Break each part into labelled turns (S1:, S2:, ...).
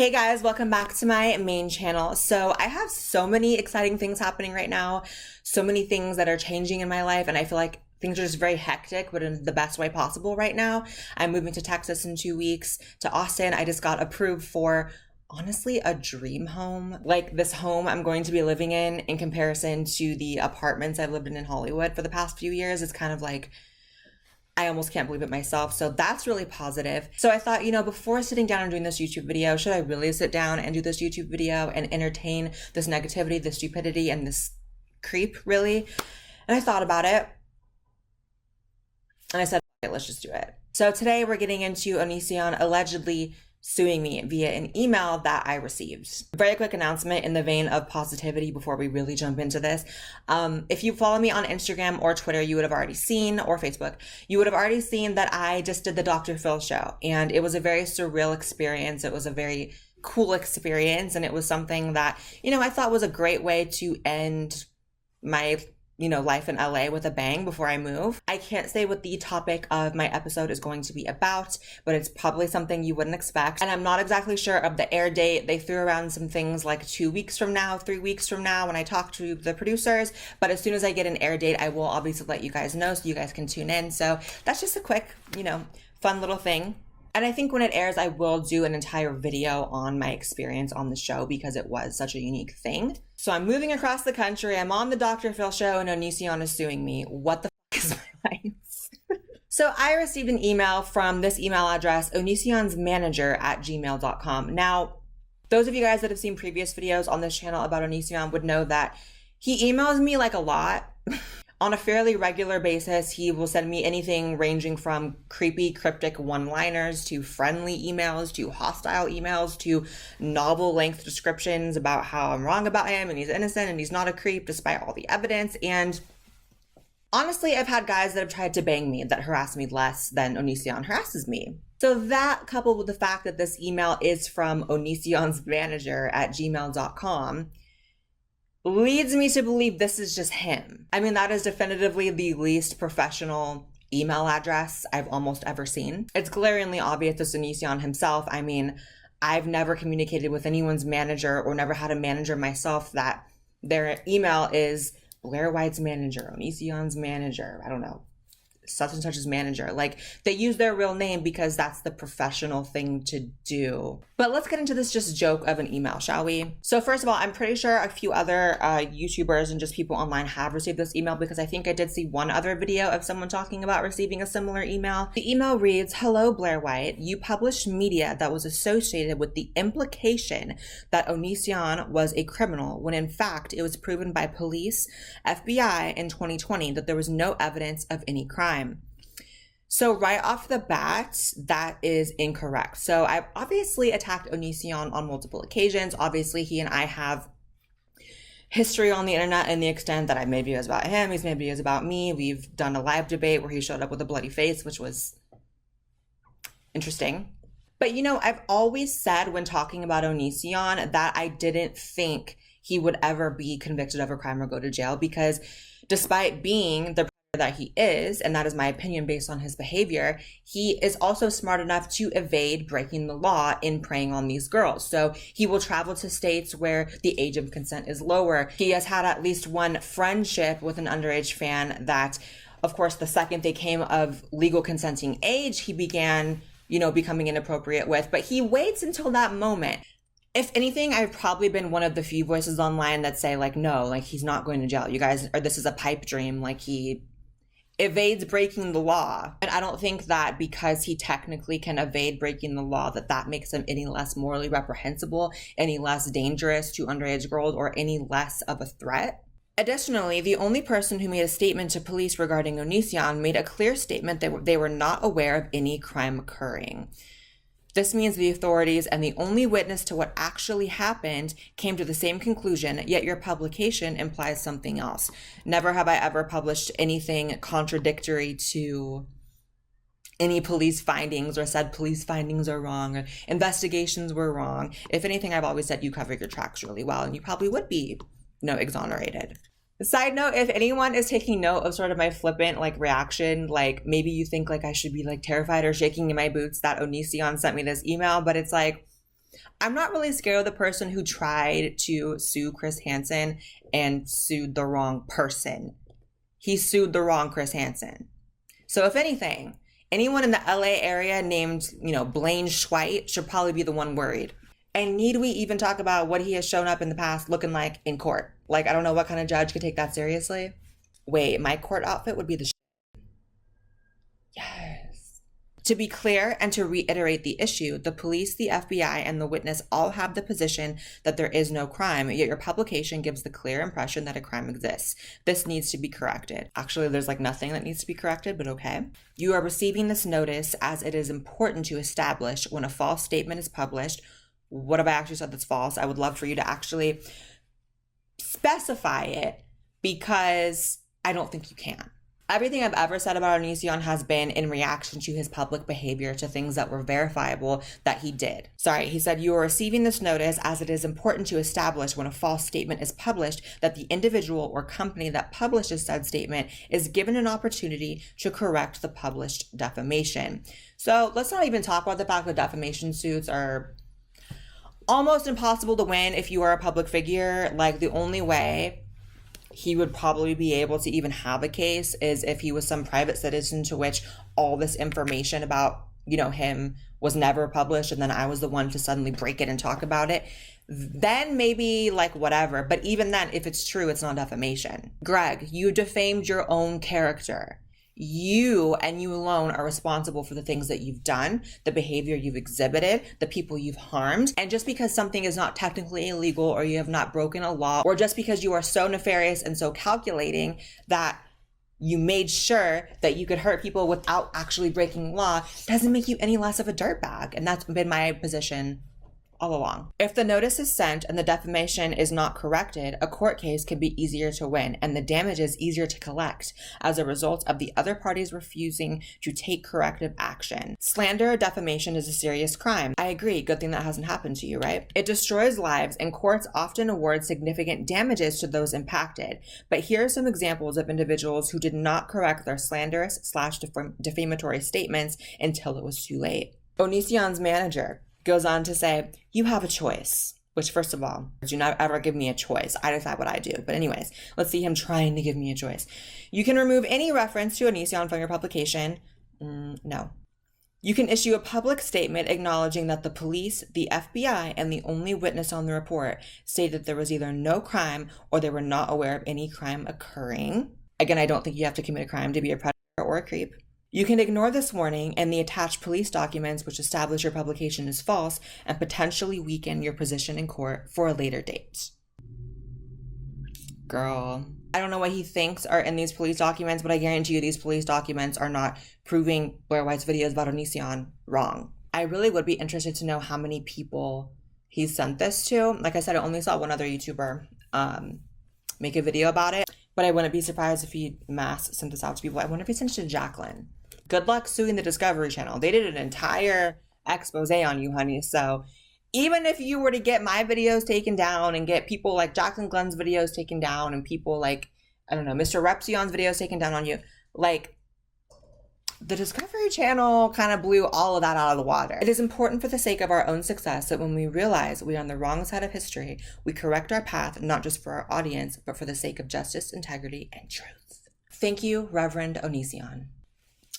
S1: Hey guys, welcome back to my main channel. So I have so many exciting things happening right now, so many things that are changing in my life, and I feel like things are just very hectic, but in the best way possible right now. I'm moving to Texas in 2 weeks, to Austin. I just got approved for, honestly, a dream home. Like this home I'm going to be living in comparison to the apartments I've lived in Hollywood for the past few years. It's kind of like, I almost can't believe it myself. So that's really positive. So I thought, before sitting down and doing this YouTube video, should I really sit down and do this YouTube video and entertain this negativity, this stupidity, and this creep, really? And I thought about it. And I said, okay, let's just do it. So today we're getting into Onision allegedly suing me via an email that I received. Very quick announcement in the vein of positivity before we really jump into this. If you follow me on Instagram or Twitter, you would have already seen, or Facebook, you would have already seen that I just did the Dr. Phil show. And it was a very surreal experience. It was a very cool experience. And it was something that, I thought was a great way to end my life in LA with a bang before I move. I can't say what the topic of my episode is going to be about, but it's probably something you wouldn't expect. And I'm not exactly sure of the air date. They threw around some things like 2 weeks from now, 3 weeks from now when I talk to the producers. But as soon as I get an air date, I will obviously let you guys know so you guys can tune in. So that's just a quick, fun little thing. And I think when it airs, I will do an entire video on my experience on the show because it was such a unique thing. So I'm moving across the country. I'm on the Dr. Phil show and Onision is suing me. What the fuck is my life? So I received an email from this email address, onisionsmanager@gmail.com. Now, those of you guys that have seen previous videos on this channel about Onision would know that he emails me like a lot. On a fairly regular basis, he will send me anything ranging from creepy, cryptic one-liners to friendly emails to hostile emails to novel-length descriptions about how I'm wrong about him and he's innocent and he's not a creep despite all the evidence. And honestly, I've had guys that have tried to bang me that harass me less than Onision harasses me. So that, coupled with the fact that this email is from onisionsmanager@gmail.com, leads me to believe this is just him. I mean, that is definitively the least professional email address I've almost ever seen. It's glaringly obvious it's Onision himself. I mean, I've never communicated with anyone's manager or never had a manager myself that their email is Blaire White's manager, Onision's manager, I don't know, such and such's manager. Like, they use their real name because that's the professional thing to do. But let's get into this just joke of an email, shall we? So first of all, I'm pretty sure a few other YouTubers and just people online have received this email because I think I did see one other video of someone talking about receiving a similar email. The email reads, "Hello, Blaire White. You published media that was associated with the implication that Onision was a criminal when in fact it was proven by police, FBI in 2020 that there was no evidence of any crime." So right off the bat, that is incorrect. So I've obviously attacked Onision on multiple occasions. Obviously, he and I have history on the internet in the extent that I made videos about him, he's made videos about me. We've done a live debate where he showed up with a bloody face, which was interesting. But I've always said when talking about Onision that I didn't think he would ever be convicted of a crime or go to jail because despite being the that he is, and that is my opinion based on his behavior, he is also smart enough to evade breaking the law in preying on these girls. So he will travel to states where the age of consent is lower. He has had at least one friendship with an underage fan that, of course, the second they came of legal consenting age, he began, becoming inappropriate with, but he waits until that moment. If anything, I've probably been one of the few voices online that say like, no, like he's not going to jail. You guys, or this is a pipe dream. Like he evades breaking the law. And I don't think that because he technically can evade breaking the law that makes him any less morally reprehensible, any less dangerous to underage girls, or any less of a threat. Additionally, the only person who made a statement to police regarding Onision made a clear statement that they were not aware of any crime occurring. This means the authorities and the only witness to what actually happened came to the same conclusion, yet your publication implies something else. Never have I ever published anything contradictory to any police findings or said police findings are wrong or investigations were wrong. If anything, I've always said you cover your tracks really well and you probably would be, exonerated. Side note, if anyone is taking note of sort of my flippant reaction, maybe you think I should be terrified or shaking in my boots that Onision sent me this email, but it's I'm not really scared of the person who tried to sue Chris Hansen and sued the wrong person. He sued the wrong Chris Hansen. So if anything, anyone in the LA area named, Blaine Schweit should probably be the one worried. And need we even talk about what he has shown up in the past looking like in court? Like, I don't know what kind of judge could take that seriously. Wait, my court outfit would be the Yes. To be clear and to reiterate the issue, the police, the FBI, and the witness all have the position that there is no crime, yet your publication gives the clear impression that a crime exists. This needs to be corrected. Actually, there's nothing that needs to be corrected, but okay. You are receiving this notice as it is important to establish when a false statement is published. What have I actually said that's false? I would love for you to actually specify it, because I don't think you can. Everything I've ever said about Onision has been in reaction to his public behavior, to things that were verifiable that he did. Sorry, he said, you are receiving this notice as it is important to establish when a false statement is published that the individual or company that publishes said statement is given an opportunity to correct the published defamation. So let's not even talk about the fact that defamation suits are almost impossible to win if you are a public figure. The only way he would probably be able to even have a case is if he was some private citizen to which all this information about, him was never published, and then I was the one to suddenly break it and talk about it. Then maybe whatever. But even then, if it's true, it's not defamation. Greg, you defamed your own character. You and you alone are responsible for the things that you've done, the behavior you've exhibited, the people you've harmed. And just because something is not technically illegal, or you have not broken a law, or just because you are so nefarious and so calculating that you made sure that you could hurt people without actually breaking law, doesn't make you any less of a dirtbag. And that's been my position all along. If the notice is sent and the defamation is not corrected, a court case can be easier to win and the damages easier to collect as a result of the other parties refusing to take corrective action. Slander or defamation is a serious crime. I agree. Good thing that hasn't happened to you, right? It destroys lives, and courts often award significant damages to those impacted. But here are some examples of individuals who did not correct their slanderous/defamatory statements until it was too late. Onision's manager goes on to say, you have a choice, which, first of all, do not ever give me a choice. I decide what I do. But anyways, let's see him trying to give me a choice. You can remove any reference to Onision from your publication. No. You can issue a public statement acknowledging that the police, the FBI, and the only witness on the report state that there was either no crime or they were not aware of any crime occurring. Again, I don't think you have to commit a crime to be a predator or a creep. You can ignore this warning and the attached police documents which establish your publication is false and potentially weaken your position in court for a later date. Girl, I don't know what he thinks are in these police documents, but I guarantee you these police documents are not proving Blaire White's videos about Onision wrong. I really would be interested to know how many people he sent this to. Like I said, I only saw one other YouTuber make a video about it, but I wouldn't be surprised if he mass sent this out to people. I wonder if he sent it to Jacqueline. Good luck suing the Discovery Channel. They did an entire expose on you, honey. So even if you were to get my videos taken down and get people like Jacqueline Glenn's videos taken down and people like, I don't know, Mr. Repsion's videos taken down on you, the Discovery Channel kind of blew all of that out of the water. It is important for the sake of our own success that when we realize we are on the wrong side of history, we correct our path, not just for our audience, but for the sake of justice, integrity, and truth. Thank you, Reverend Onision.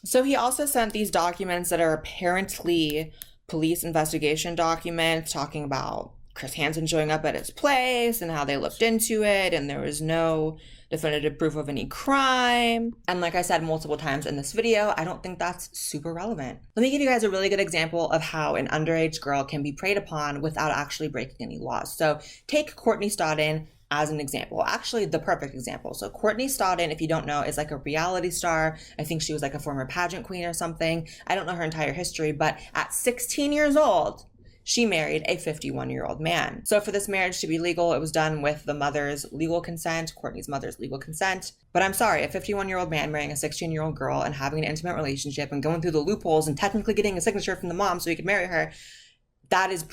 S1: So he also sent these documents that are apparently police investigation documents talking about Chris Hansen showing up at his place and how they looked into it and there was no definitive proof of any crime. And like I said multiple times in this video, I don't think that's super relevant. Let me give you guys a really good example of how an underage girl can be preyed upon without actually breaking any laws. So take Courtney Stodden as an example, actually the perfect example. So Courtney Stodden, if you don't know, is like a reality star. I think she was like a former pageant queen or something. I don't know her entire history, but at 16 years old, she married a 51-year-old man. So for this marriage to be legal, it was done with the mother's legal consent, Courtney's mother's legal consent. But I'm sorry, a 51-year-old man marrying a 16-year-old girl and having an intimate relationship and going through the loopholes and technically getting a signature from the mom so he could marry her, that is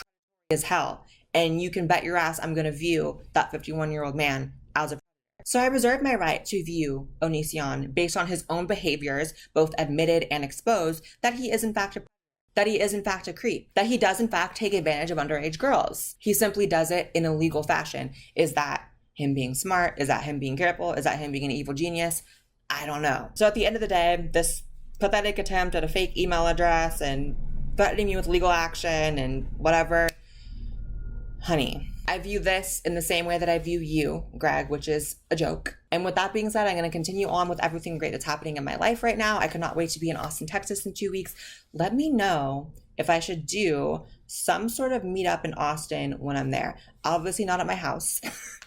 S1: as hell. And you can bet your ass I'm going to view that 51-year-old man as a predator. So I reserve my right to view Onision based on his own behaviors, both admitted and exposed, that he is in fact a predator. that he is in fact a creep, that he does in fact take advantage of underage girls. He simply does it in a legal fashion. Is that him being smart? Is that him being careful? Is that him being an evil genius? I don't know. So at the end of the day, this pathetic attempt at a fake email address and threatening me with legal action and whatever, honey, I view this in the same way that I view you, Greg, which is a joke. And with that being said, I'm going to continue on with everything great that's happening in my life right now. I cannot wait to be in Austin, Texas in 2 weeks. Let me know if I should do some sort of meetup in Austin when I'm there. Obviously not at my house.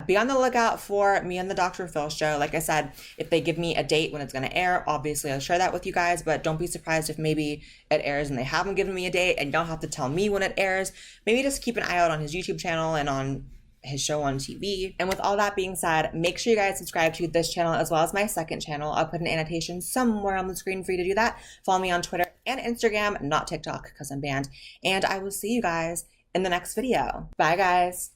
S1: Be on the lookout for me and the Dr. Phil show. Like I said, if they give me a date when it's going to air, obviously I'll share that with you guys, but don't be surprised if maybe it airs and they haven't given me a date and you don't have to tell me when it airs. Maybe just keep an eye out on his YouTube channel and on his show on TV. And with all that being said, make sure you guys subscribe to this channel as well as my second channel. I'll put an annotation somewhere on the screen for you to do that. Follow me on Twitter and Instagram, not TikTok because I'm banned. And I will see you guys in the next video. Bye guys.